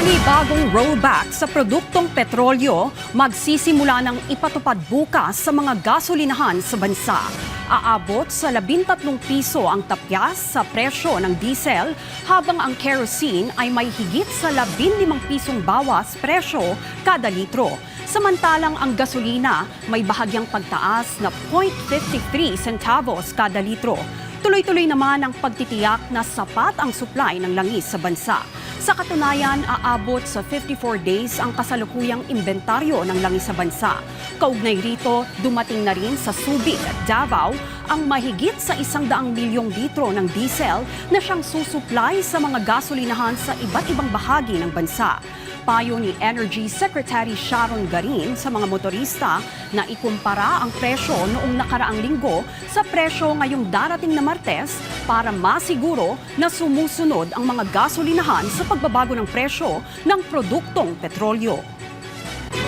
Panibagong rollback sa produktong petrolyo magsisimula ng ipatupad bukas sa mga gasolinahan sa bansa. Aabot sa 13 piso ang tapyas sa presyo ng diesel habang ang kerosene ay may higit sa 15 pisong bawas presyo kada litro. Samantalang ang gasolina may bahagyang pagtaas na 0.53 centavos kada litro. Tuloy-tuloy naman ang pagtitiyak na sapat ang supply ng langis sa bansa. Sa katunayan, aabot sa 54 days ang kasalukuyang inventaryo ng langis sa bansa. Kaugnay rito, dumating na rin sa Subic at Davao ang mahigit sa 100 milyong litro ng diesel na siyang susupply sa mga gasolinahan sa iba't ibang bahagi ng bansa. Payo ni Energy Secretary Sharon Garin sa mga motorista na ikumpara ang presyo noong nakaraang linggo sa presyo ngayong darating na Martes para masiguro na sumusunod ang mga gasolinahan sa pagbabago ng presyo ng produktong petrolyo.